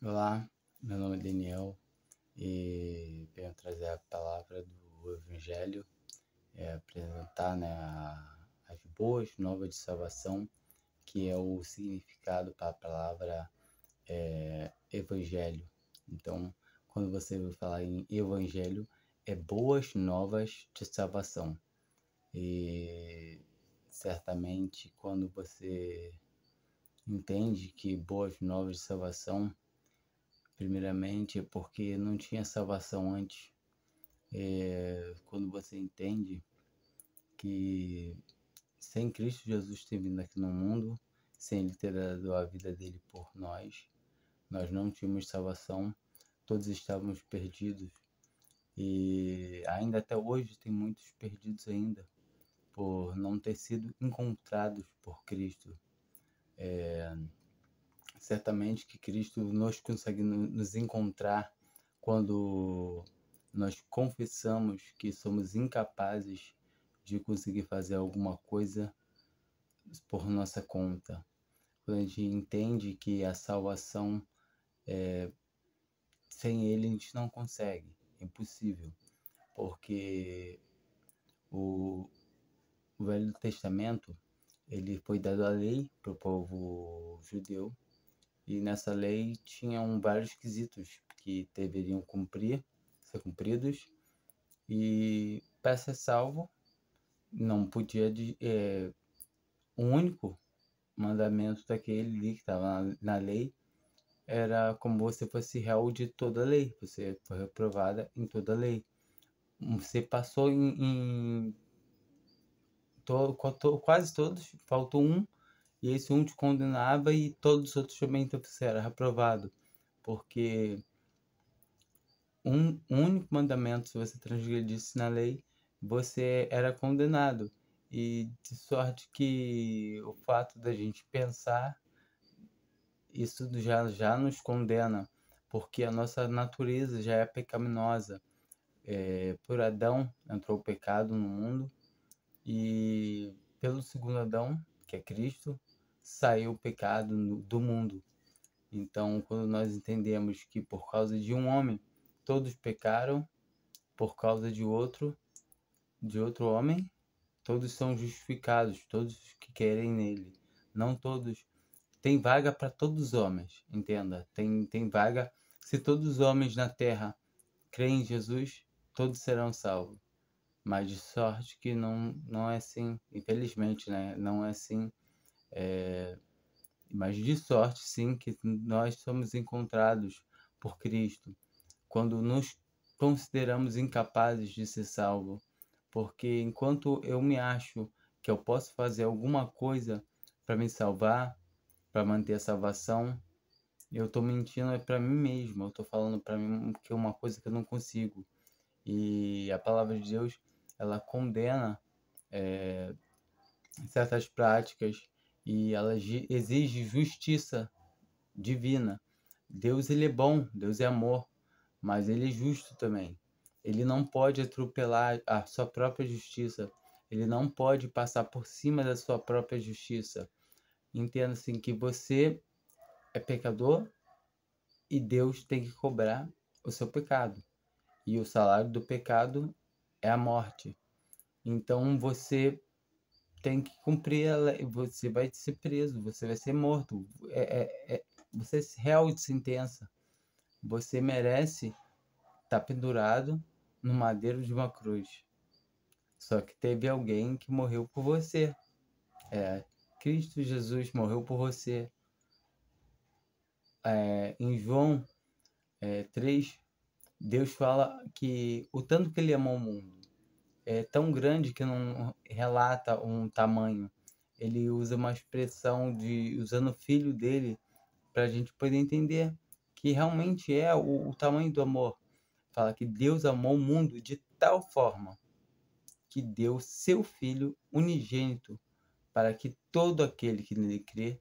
Olá, meu nome é Daniel e venho trazer a palavra do Evangelho, apresentar, as boas novas de salvação, que é o significado para a palavra Evangelho. Então, quando você vai falar em Evangelho, é boas novas de salvação. E certamente quando você entende que boas novas de salvação, primeiramente, é porque não tinha salvação antes. Quando você entende que sem Cristo Jesus ter vindo aqui no mundo, sem Ele ter dado a vida dele por nós, nós não tínhamos salvação, todos estávamos perdidos. E ainda até hoje tem muitos perdidos ainda, por não ter sido encontrados por Cristo. Certamente que Cristo nos consegue nos encontrar quando nós confessamos que somos incapazes de conseguir fazer alguma coisa por nossa conta. Quando a gente entende que a salvação, sem Ele, a gente não consegue, é impossível, porque o Velho Testamento, ele foi dado a lei para o povo judeu. E nessa lei tinham vários quesitos que deveriam ser cumpridos. E para ser salvo, não podia... o único mandamento daquele ali que estava na lei era como você fosse réu de toda a lei. Você foi reprovada em toda a lei. Você passou quase todos, faltou um. E esse um te condenava e todos os outros também, então você era reprovado. Porque um único mandamento, se você transgredisse na lei, você era condenado. E de sorte que o fato da gente pensar, isso já nos condena, porque a nossa natureza já é pecaminosa. Por Adão entrou o pecado no mundo, e pelo segundo Adão, que é Cristo, saiu o pecado do mundo. Então, quando nós entendemos que por causa de um homem todos pecaram, por causa de outro homem todos são justificados, todos que querem nele. Não todos. Tem vaga para todos os homens, entenda. Tem vaga. Se todos os homens na terra creem em Jesus, todos serão salvos. Mas de sorte que não é assim. Infelizmente, né? Não é assim. Mas de sorte, sim, que nós somos encontrados por Cristo quando nos consideramos incapazes de ser salvos. Porque enquanto eu me acho que eu posso fazer alguma coisa para me salvar, para manter a salvação, eu estou mentindo para mim mesmo. Eu estou falando para mim que é uma coisa que eu não consigo. E a palavra de Deus, ela condena certas práticas e ela exige justiça divina. Deus, ele é bom, Deus é amor, mas ele é justo também. Ele não pode atropelar a sua própria justiça. Ele não pode passar por cima da sua própria justiça. Entenda assim que você é pecador e Deus tem que cobrar o seu pecado. E o salário do pecado é a morte. Então você tem que cumprir a lei. Você vai ser preso, você vai ser morto. Você é réu de sentença. Você merece estar pendurado no madeiro de uma cruz. Só que teve alguém que morreu por você. Cristo Jesus morreu por você. Em João 3, Deus fala que o tanto que ele amou o mundo é tão grande que não relata um tamanho. Ele usa uma expressão usando o filho dele para a gente poder entender que realmente é o tamanho do amor. Fala que Deus amou o mundo de tal forma que deu seu Filho unigênito para que todo aquele que nele crê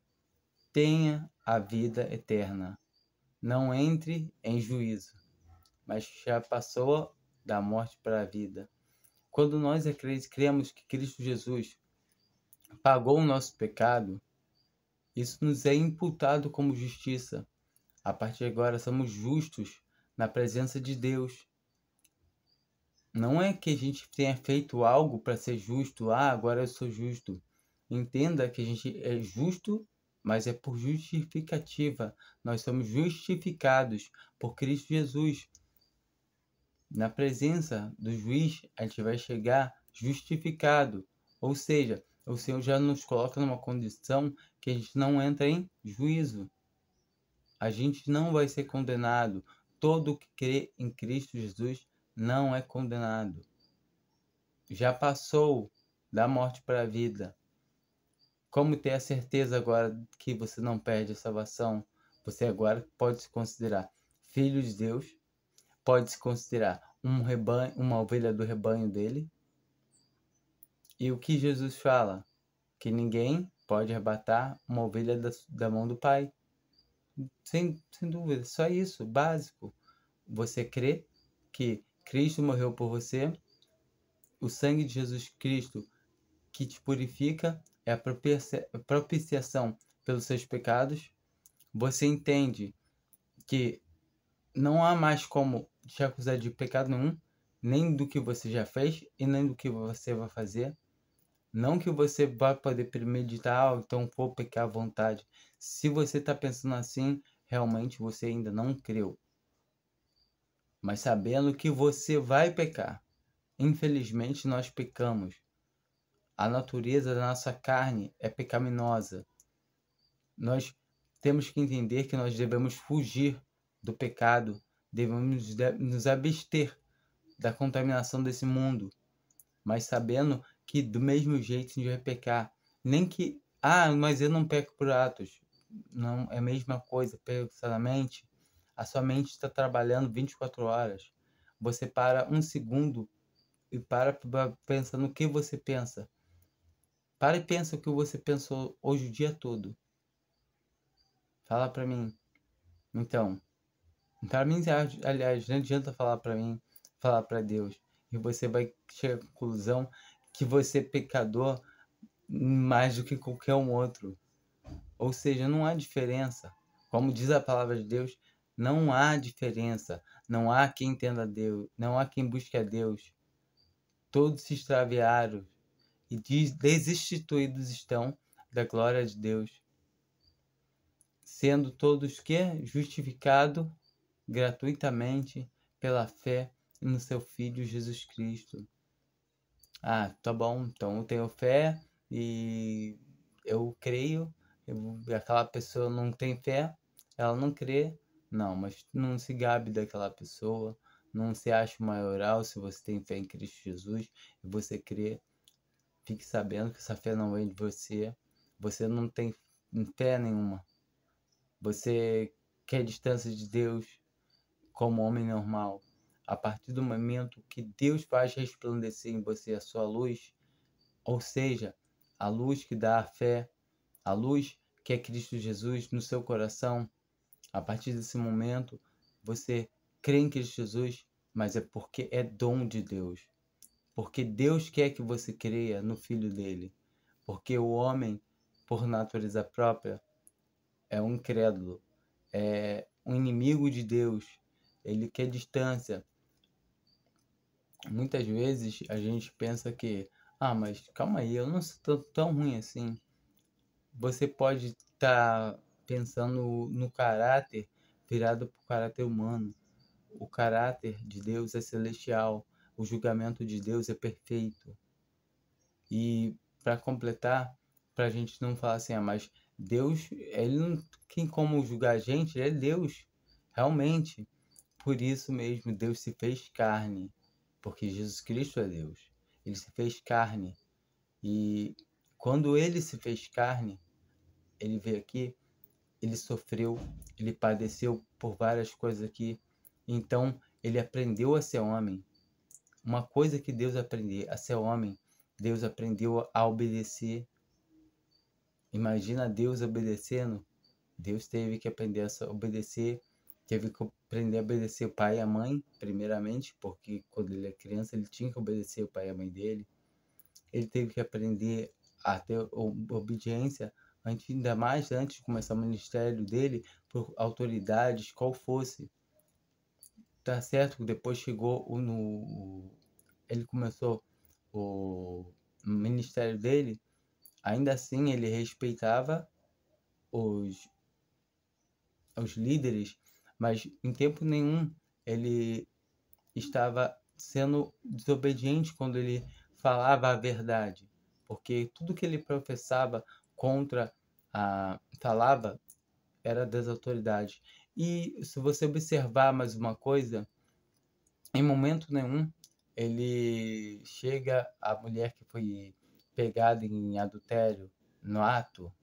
tenha a vida eterna. Não entre em juízo, mas já passou da morte para a vida. Quando nós cremos que Cristo Jesus pagou o nosso pecado, isso nos é imputado como justiça. A partir de agora somos justos na presença de Deus. Não é que a gente tenha feito algo para ser justo. Ah, agora eu sou justo. Entenda que a gente é justo, mas é por justificativa. Nós somos justificados por Cristo Jesus. Na presença do juiz, a gente vai chegar justificado. Ou seja, o Senhor já nos coloca numa condição que a gente não entra em juízo. A gente não vai ser condenado. Todo que crê em Cristo Jesus não é condenado. Já passou da morte para a vida. Como ter a certeza agora que você não perde a salvação? Você agora pode se considerar filho de Deus, pode se considerar um rebanho, uma ovelha do rebanho dele. E o que Jesus fala? Que ninguém pode arrebatar uma ovelha da mão do Pai. Sem dúvida, só isso, básico. Você crê que Cristo morreu por você, o sangue de Jesus Cristo que te purifica é a propiciação pelos seus pecados. Você entende que não há mais como te acusar de pecado nenhum, nem do que você já fez e nem do que você vai fazer. Não que você vai poder premeditar, então vou pecar à vontade. Se você está pensando assim, realmente você ainda não creu. Mas sabendo que você vai pecar. Infelizmente nós pecamos. A natureza da nossa carne é pecaminosa. Nós temos que entender que nós devemos fugir do pecado, devemos nos abster da contaminação desse mundo, mas sabendo que do mesmo jeito a gente vai pecar. Nem que, mas eu não peco por atos. Não, é a mesma coisa, pensadamente. A sua mente está trabalhando 24 horas. Você para um segundo e para pensar no que você pensa. Para e pensa o que você pensou hoje o dia todo. Fala para mim. Então, para mim, aliás, não adianta falar para mim, falar para Deus. E você vai chegar à conclusão que você é pecador mais do que qualquer um outro. Ou seja, não há diferença. Como diz a palavra de Deus, não há diferença. Não há quem entenda a Deus, não há quem busque a Deus. Todos se extraviaram e destituídos estão da glória de Deus, sendo todos que justificados gratuitamente pela fé no seu Filho Jesus Cristo. Tá bom, então eu tenho fé e eu creio. Aquela pessoa não tem fé, ela não crê. Não, mas não se gabe daquela pessoa, não se ache maioral se você tem fé em Cristo Jesus e você crê. Fique sabendo que essa fé não vem de você. Você não tem fé nenhuma. Você quer distância de Deus como homem normal. A partir do momento que Deus faz resplandecer em você a sua luz, ou seja, a luz que dá a fé, a luz que é Cristo Jesus no seu coração, a partir desse momento você crê em Cristo Jesus, mas é porque é dom de Deus. Porque Deus quer que você creia no Filho dele. Porque o homem, por natureza própria, é um incrédulo, é um inimigo de Deus. Ele quer distância. Muitas vezes a gente pensa que, mas calma aí, eu não sou tão ruim assim. Você pode estar pensando no caráter virado para o caráter humano. O caráter de Deus é celestial. O julgamento de Deus é perfeito. E para completar, para a gente não falar assim, mas Deus, ele não tem como julgar a gente, ele é Deus, realmente. Por isso mesmo, Deus se fez carne, porque Jesus Cristo é Deus. Ele se fez carne. E quando ele se fez carne, ele veio aqui, ele sofreu, ele padeceu por várias coisas aqui. Então, ele aprendeu a ser homem. Uma coisa que Deus aprendeu a ser homem, Deus aprendeu a obedecer. Imagina Deus obedecendo. Deus teve que aprender a obedecer, teve que aprender a obedecer o pai e a mãe, primeiramente, porque quando ele é criança ele tinha que obedecer o pai e a mãe dele. Ele teve que aprender a ter obediência ainda mais antes de começar o ministério dele, por autoridades, qual fosse. Tá certo que depois chegou ele começou o ministério dele, ainda assim ele respeitava os, os líderes, mas em tempo nenhum ele estava sendo desobediente quando ele falava a verdade, porque tudo que ele professava contra falava era das autoridades. E se você observar mais uma coisa, em momento nenhum ele chega a mulher que foi pegada em adultério no ato,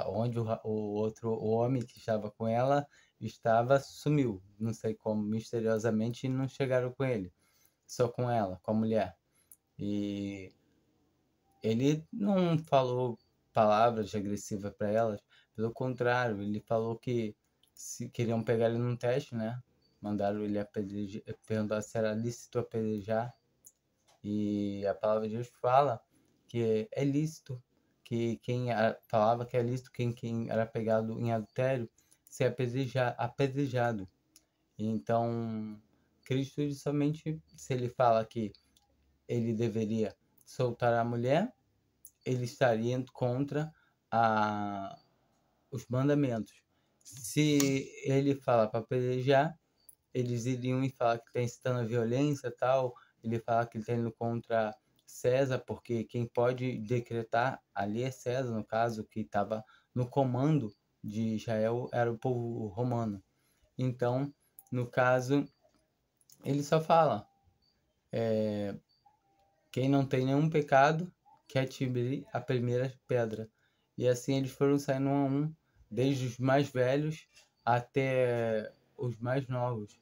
onde o homem que estava com ela sumiu, não sei como, misteriosamente, e não chegaram com ele, só com ela, com a mulher. E ele não falou palavras agressivas para elas, pelo contrário, ele falou que se queriam pegar ele num teste, né? Mandaram ele apedrejar, perguntar se era lícito apedrejar. E a palavra de Deus fala que é lícito, que falava que é lícito quem era pegado em adultério ser apedrejado. Então, Cristo somente, se ele fala que ele deveria soltar a mulher, ele estaria indo contra os mandamentos. Se ele fala para apedrejar, eles iriam e falar que está incitando a violência e tal. Ele fala que ele está indo contra César, porque quem pode decretar ali é César, no caso, que estava no comando de Israel, era o povo romano. Então, no caso, ele só fala, quem não tem nenhum pecado, que atire a primeira pedra. E assim eles foram saindo um a um, desde os mais velhos até os mais novos.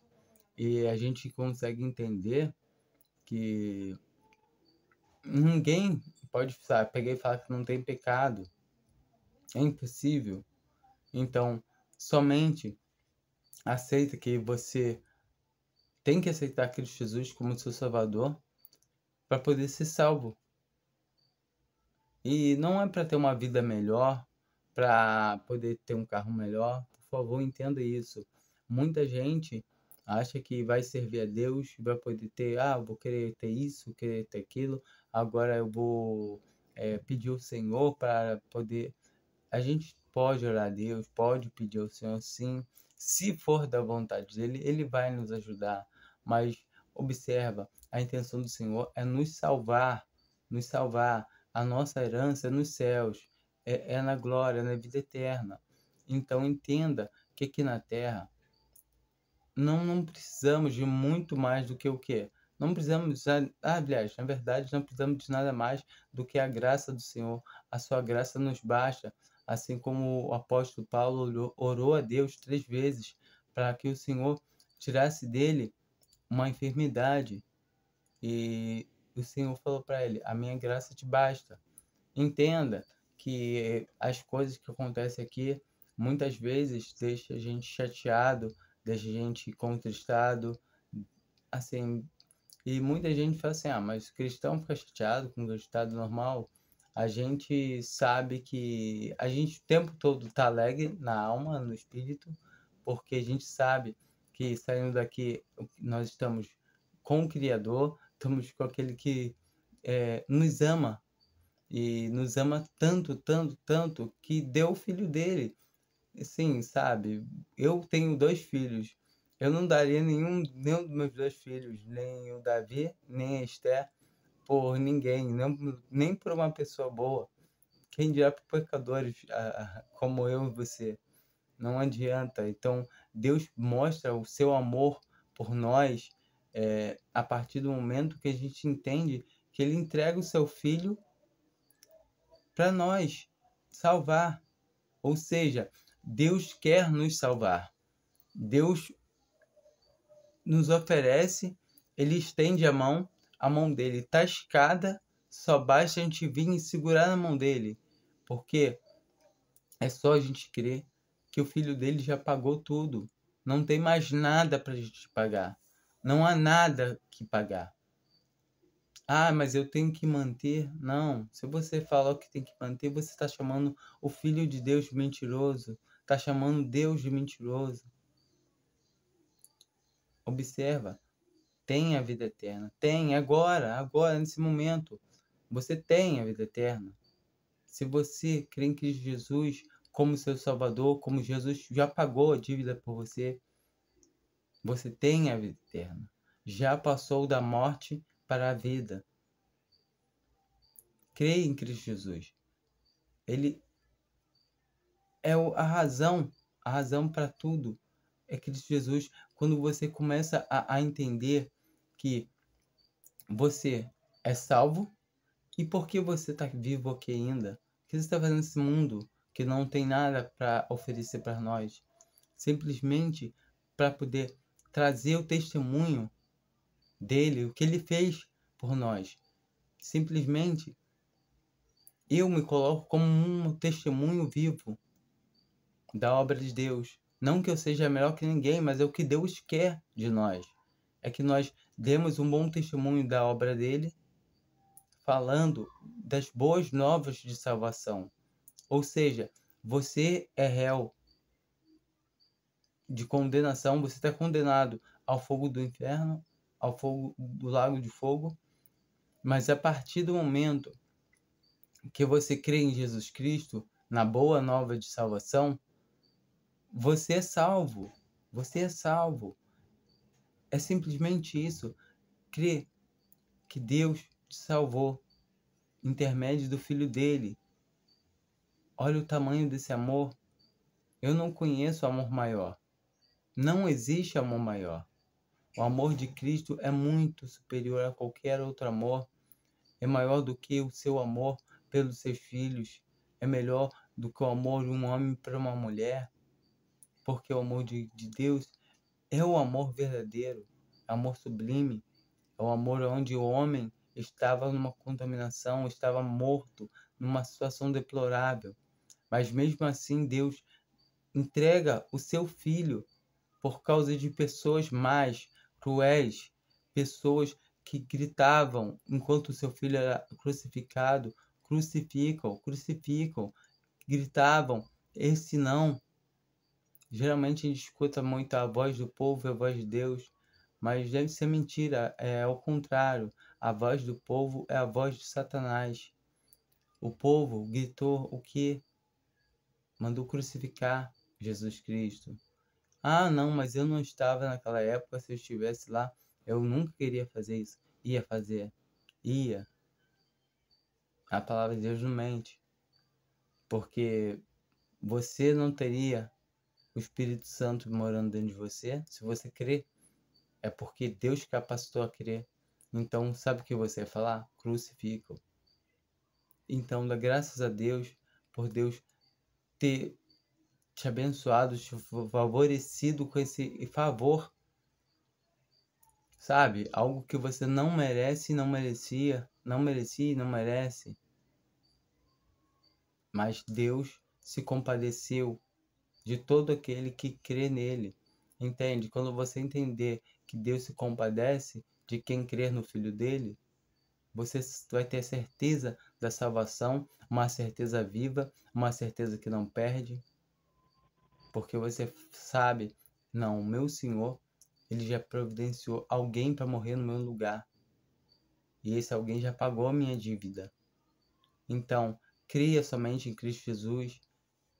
E a gente consegue entender que ninguém pode pegar e falar que não tem pecado. É impossível. Então, somente aceita que você tem que aceitar Cristo Jesus como seu Salvador para poder ser salvo. E não é para ter uma vida melhor, para poder ter um carro melhor. Por favor, entenda isso. Muita gente acha que vai servir a Deus, vai poder ter, vou querer ter isso, querer ter aquilo, agora eu vou pedir ao Senhor para poder. A gente pode orar a Deus, pode pedir ao Senhor, sim. Se for da vontade dele, ele vai nos ajudar. Mas observa, a intenção do Senhor é nos salvar, nos salvar. A nossa herança é nos céus, é na glória, na vida eterna. Então entenda que aqui na terra não precisamos de muito mais do que o quê? Não precisamos, aliás, na verdade, não precisamos de nada mais do que a graça do Senhor. A sua graça nos basta, assim como o apóstolo Paulo orou a Deus 3 vezes para que o Senhor tirasse dele uma enfermidade. E o Senhor falou para ele, a minha graça te basta. Entenda que as coisas que acontecem aqui muitas vezes deixa a gente chateado, deixa a gente contristado, assim, e muita gente fala assim, mas o cristão fica chateado com o resultado normal. A gente sabe que a gente o tempo todo tá alegre na alma, no espírito, porque a gente sabe que saindo daqui nós estamos com o Criador, estamos com aquele que nos ama, e nos ama tanto, tanto, tanto, que deu o filho dele. Sim, sabe? Eu tenho 2 filhos. Eu não daria nenhum dos meus 2 filhos, nem o Davi, nem a Esther, por ninguém, nem por uma pessoa boa. Quem dirá por pecadores como eu e você? Não adianta. Então, Deus mostra o seu amor por nós a partir do momento que a gente entende que ele entrega o seu filho para nós salvar. Ou seja, Deus quer nos salvar. Deus nos oferece, ele estende a mão dele está escada, só basta a gente vir e segurar na mão dele, porque é só a gente crer que o filho dele já pagou tudo. Não tem mais nada para a gente pagar. Não há nada que pagar. Ah, mas eu tenho que manter. Não, se você fala que tem que manter, você está chamando o Filho de Deus de mentiroso. Está chamando Deus de mentiroso. Observa, tem a vida eterna. Tem, agora, nesse momento. Você tem a vida eterna. Se você crê em Cristo Jesus como seu Salvador, como Jesus já pagou a dívida por você, você tem a vida eterna. Já passou da morte para a vida. Creia em Cristo Jesus. Ele é a razão para tudo. É Cristo Jesus. Quando você começa a entender que você é salvo, e por que você está vivo aqui ainda? O que você está fazendo nesse mundo que não tem nada para oferecer para nós? Simplesmente para poder trazer o testemunho dele, o que ele fez por nós. Simplesmente eu me coloco como um testemunho vivo da obra de Deus. Não que eu seja melhor que ninguém, mas é o que Deus quer de nós. É que nós demos um bom testemunho da obra dele, falando das boas novas de salvação. Ou seja, você é réu de condenação, você está condenado ao fogo do inferno, ao fogo do lago de fogo, mas a partir do momento que você crê em Jesus Cristo, na boa nova de salvação, você é salvo. Você é salvo. É simplesmente isso. Crê que Deus te salvou, intermédio do Filho dele. Olha o tamanho desse amor. Eu não conheço amor maior. Não existe amor maior. O amor de Cristo é muito superior a qualquer outro amor. É maior do que o seu amor pelos seus filhos. É melhor do que o amor de um homem para uma mulher. Porque o amor de Deus é o amor verdadeiro, amor sublime. É o amor onde o homem estava numa contaminação, estava morto, numa situação deplorável. Mas mesmo assim Deus entrega o seu filho por causa de pessoas más, cruéis, pessoas que gritavam enquanto o seu filho era crucificado, crucificam, crucificam, gritavam, esse não. Geralmente a gente escuta muito a voz do povo e a voz de Deus, mas deve ser mentira, é ao contrário. A voz do povo é a voz de Satanás. O povo gritou o quê? Mandou crucificar Jesus Cristo. Ah, não, mas eu não estava naquela época. Se eu estivesse lá, eu nunca queria fazer isso. Ia fazer. Ia. A palavra de Deus não mente. Porque você não teria o Espírito Santo morando dentro de você se você crer. É porque Deus capacitou a crer. Então, sabe o que você vai falar? Crucifica. Então, dá graças a Deus por Deus ter te abençoado, te favorecido com esse favor, sabe? Algo que você não merece, não merecia, não merecia e não merece. Mas Deus se compadeceu de todo aquele que crê nele. Entende? Quando você entender que Deus se compadece de quem crer no Filho dele, você vai ter certeza da salvação, uma certeza viva, uma certeza que não perde, porque você sabe, não, o meu Senhor, ele já providenciou alguém para morrer no meu lugar, e esse alguém já pagou a minha dívida. Então, cria somente em Cristo Jesus,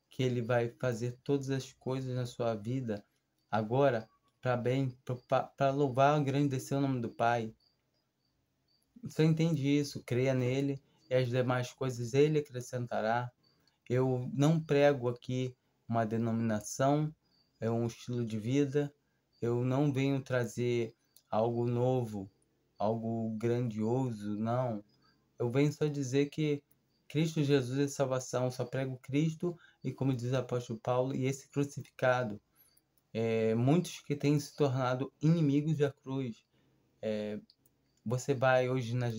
que ele vai fazer todas as coisas na sua vida agora para bem, para louvar e engrandecer o nome do Pai. Você entende isso? Creia nele e as demais coisas ele acrescentará. Eu não prego aqui uma denominação, é um estilo de vida. Eu não venho trazer algo novo, algo grandioso, não. Eu venho só dizer que Cristo Jesus é salvação. Só prego Cristo e, como diz o apóstolo Paulo, e esse crucificado. Muitos que têm se tornado inimigos da cruz. Você vai hoje nas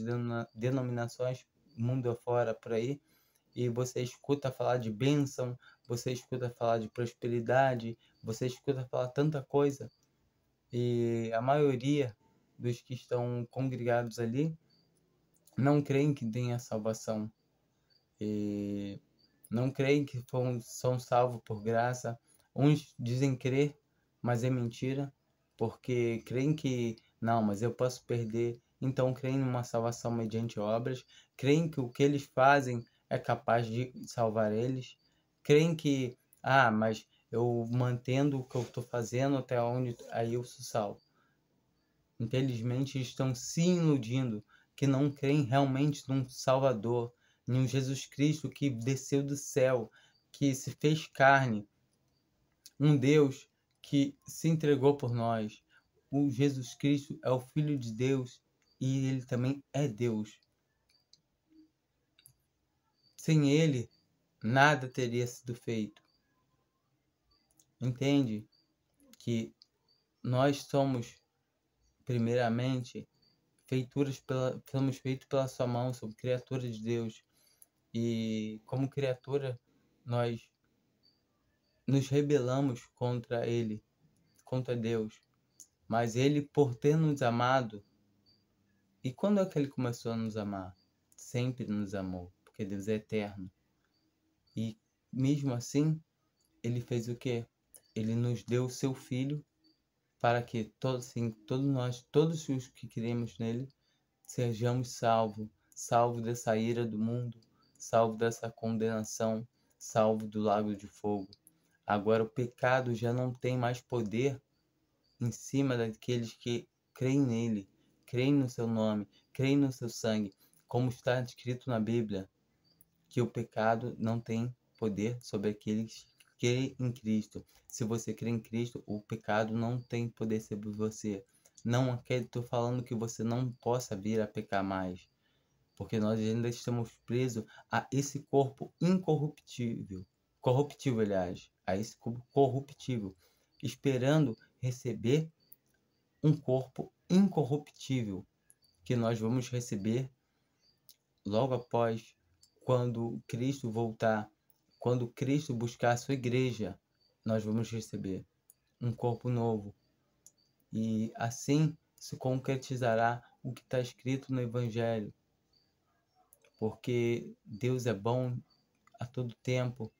denominações, mundo afora, por aí, e você escuta falar de bênção, você escuta falar de prosperidade, você escuta falar tanta coisa, e a maioria dos que estão congregados ali não creem que tem a salvação, e não creem que são salvos por graça. Uns dizem crer, mas é mentira, porque creem que, não, mas eu posso perder. Então creem numa salvação mediante obras, creem que o que eles fazem é capaz de salvar eles, creem que, mas eu mantendo o que eu estou fazendo até onde, aí eu sou salvo. Infelizmente estão se iludindo, que não creem realmente num Salvador, em um Jesus Cristo que desceu do céu, que se fez carne, um Deus que se entregou por nós. O Jesus Cristo é o Filho de Deus e ele também é Deus. Sem ele, nada teria sido feito. Entende que nós somos, primeiramente, somos feitos pela sua mão, somos criaturas de Deus. E como criatura, nós nos rebelamos contra ele, contra Deus. Mas ele, por ter nos amado, e quando é que ele começou a nos amar? Sempre nos amou, porque Deus é eterno. E mesmo assim, ele fez o quê? Ele nos deu o seu Filho para que todos os que cremos nele, sejamos salvos dessa ira do mundo, salvos dessa condenação, salvos do lago de fogo. Agora o pecado já não tem mais poder em cima daqueles que creem nele, creem no seu nome, creem no seu sangue, como está escrito na Bíblia, que o pecado não tem poder sobre aqueles que creem em Cristo. Se você crê em Cristo, o pecado não tem poder sobre você. Não estou falando que você não possa vir a pecar mais, porque nós ainda estamos presos a esse corpo corruptível, aliás, a esse corpo corruptível, esperando receber um corpo incorruptível, que nós vamos receber logo após, quando Cristo voltar, quando Cristo buscar a sua igreja, nós vamos receber um corpo novo. E assim se concretizará o que está escrito no Evangelho, porque Deus é bom a todo tempo.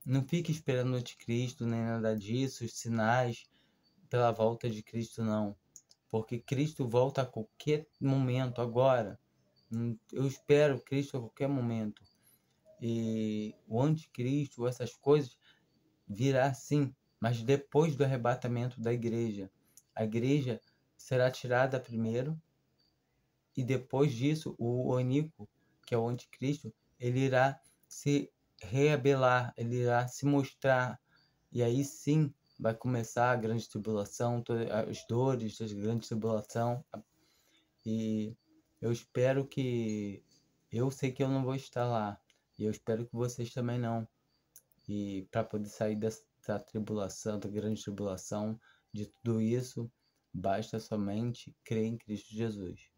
Não fique esperando o anticristo, nem nada disso, os sinais pela volta de Cristo, não. Porque Cristo volta a qualquer momento, agora. Eu espero Cristo a qualquer momento. E o anticristo, essas coisas, virá sim, mas depois do arrebatamento da igreja. A igreja será tirada primeiro, e depois disso, o Oníco, que é o anticristo, ele irá se rebelar, ele irá se mostrar, e aí sim vai começar a grande tribulação, todas as dores da grande tribulação. E eu espero que... Eu sei que eu não vou estar lá, e eu espero que vocês também não. E para poder sair dessa tribulação, da grande tribulação, de tudo isso, basta somente crer em Cristo Jesus.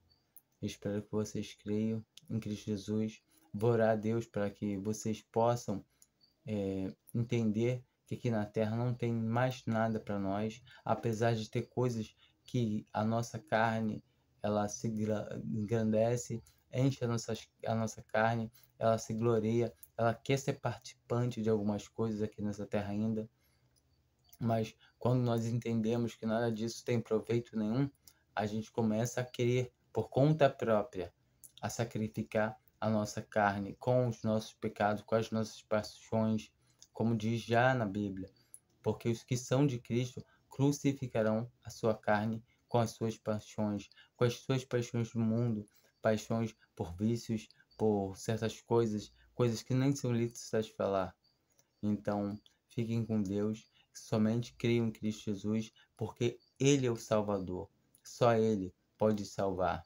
Eu espero que vocês creiam em Cristo Jesus. Vou orar a Deus para que vocês possam entender que aqui na Terra não tem mais nada para nós, apesar de ter coisas que a nossa carne ela se engrandece, enche a nossa carne, ela se gloria, ela quer ser participante de algumas coisas aqui nessa Terra ainda. Mas quando nós entendemos que nada disso tem proveito nenhum, a gente começa a querer, por conta própria, a sacrificar a nossa carne com os nossos pecados, com as nossas paixões, como diz já na Bíblia. Porque os que são de Cristo crucificarão a sua carne com as suas paixões, com as suas paixões do mundo, paixões por vícios, por certas coisas, coisas que nem são lícitas de falar. Então, fiquem com Deus, somente creiam em Cristo Jesus, porque Ele é o Salvador. Só Ele pode salvar.